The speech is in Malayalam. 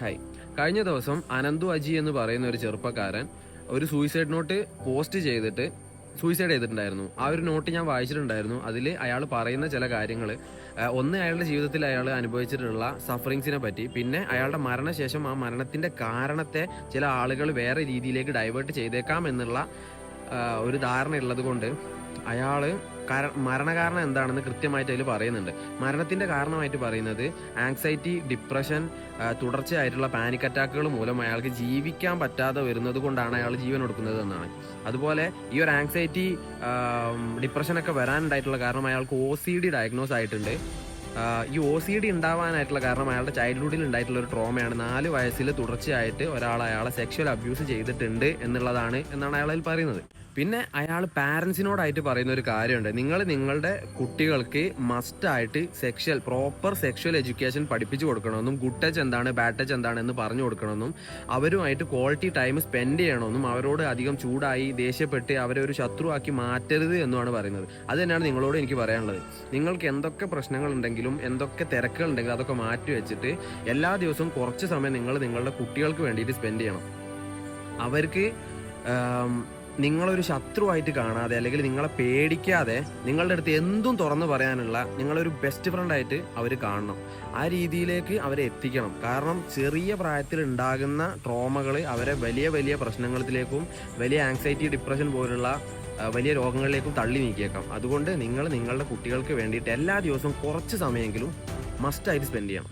ഹായ്. കഴിഞ്ഞ ദിവസം അനന്തു അജി എന്ന് പറയുന്ന ഒരു ചെറുപ്പക്കാരൻ ഒരു സൂയിസൈഡ് നോട്ട് പോസ്റ്റ് ചെയ്തിട്ട് സൂയിസൈഡ് ചെയ്തിട്ടുണ്ടായിരുന്നു. ആ ഒരു നോട്ട് ഞാൻ വായിച്ചിട്ടുണ്ടായിരുന്നു. അതിൽ അയാൾ പറയുന്ന ചില കാര്യങ്ങൾ, ഒന്ന് അയാളുടെ ജീവിതത്തിൽ അയാൾ അനുഭവിച്ചിട്ടുള്ള സഫറിങ്സിനെ പറ്റി, പിന്നെ അയാളുടെ മരണശേഷം ആ മരണത്തിൻ്റെ കാരണത്തെ ചില ആളുകൾ വേറെ രീതിയിലേക്ക് ഡൈവേർട്ട് ചെയ്തേക്കാം എന്നുള്ള ഒരു ധാരണ ഉള്ളത് കൊണ്ട് അയാൾ മരണകാരണം എന്താണെന്ന് കൃത്യമായിട്ട് അതിൽ പറയുന്നുണ്ട്. മരണത്തിൻ്റെ കാരണമായിട്ട് പറയുന്നത് ആങ്സൈറ്റി, ഡിപ്രഷൻ, തുടർച്ചയായിട്ടുള്ള പാനിക് അറ്റാക്കുകൾ മൂലം അയാൾക്ക് ജീവിക്കാൻ പറ്റാതെ വരുന്നത് കൊണ്ടാണ് അയാൾ ജീവൻ കൊടുക്കുന്നത് എന്നാണ്. അതുപോലെ ഈ ഒരു ആങ്സൈറ്റി, ഡിപ്രഷനൊക്കെ വരാനുണ്ടായിട്ടുള്ള കാരണം അയാൾക്ക് OCD ഡയഗ്നോസ് ആയിട്ടുണ്ട്. ഈ OCD ഉണ്ടാവാനായിട്ടുള്ള കാരണം അയാളുടെ ചൈൽഡ്ഹുഡിൽ ഉണ്ടായിട്ടുള്ള ഒരു ട്രോമയാണ്. 4 വയസ്സിൽ തുടർച്ചയായിട്ട് ഒരാൾ അയാളെ സെക്ഷൽ അബ്യൂസ് ചെയ്തിട്ടുണ്ട് എന്നാണ് അയാൾ അതിൽ പറയുന്നത്. പിന്നെ അയാൾ പാരൻസിനോടായിട്ട് പറയുന്ന ഒരു കാര്യമുണ്ട്. നിങ്ങൾ നിങ്ങളുടെ കുട്ടികൾക്ക് മസ്റ്റായിട്ട് പ്രോപ്പർ സെക്ഷൽ എഡ്യൂക്കേഷൻ പഠിപ്പിച്ചു കൊടുക്കണമെന്നും ഗുഡ് ടച്ച് എന്താണ്, ബാഡ് ടച്ച് എന്താണെന്ന് പറഞ്ഞു കൊടുക്കണമെന്നും അവരുമായിട്ട് ക്വാളിറ്റി ടൈം സ്പെൻഡ് ചെയ്യണമെന്നും അവരോട് അധികം ചൂടായി ദേഷ്യപ്പെട്ട് അവരെ ഒരു ശത്രുവാക്കി മാറ്റരുത് എന്നുമാണ് പറയുന്നത്. അത് തന്നെയാണ് നിങ്ങളോട് എനിക്ക് പറയാനുള്ളത്. നിങ്ങൾക്ക് എന്തൊക്കെ പ്രശ്നങ്ങളുണ്ടെങ്കിലും എന്തൊക്കെ തിരക്കുകളുണ്ടെങ്കിലും അതൊക്കെ മാറ്റി വെച്ചിട്ട് എല്ലാ ദിവസവും കുറച്ച് സമയം നിങ്ങൾ നിങ്ങളുടെ കുട്ടികൾക്ക് വേണ്ടിയിട്ട് സ്പെൻഡ് ചെയ്യണം. അവർക്ക് നിങ്ങളൊരു ശത്രുവായിട്ട് കാണാതെ, അല്ലെങ്കിൽ നിങ്ങളെ പേടിക്കാതെ നിങ്ങളുടെ അടുത്ത് എന്തും തുറന്നു പറയാനുള്ള നിങ്ങളൊരു ബെസ്റ്റ് ഫ്രണ്ടായിട്ട് അവർ കാണണം. ആ രീതിയിലേക്ക് അവരെ എത്തിക്കണം. കാരണം ചെറിയ പ്രായത്തിൽ ഉണ്ടാകുന്ന ട്രോമകൾ അവരെ വലിയ വലിയ പ്രശ്നങ്ങളിലേക്കും വലിയ ആങ്സൈറ്റി, ഡിപ്രഷൻ പോലുള്ള വലിയ രോഗങ്ങളിലേക്കും തള്ളി നീക്കിയേക്കാം. അതുകൊണ്ട് നിങ്ങൾ നിങ്ങളുടെ കുട്ടികൾക്ക് വേണ്ടിയിട്ട് എല്ലാ ദിവസവും കുറച്ച് സമയമെങ്കിലും മസ്റ്റായിട്ട് സ്പെൻഡ് ചെയ്യണം.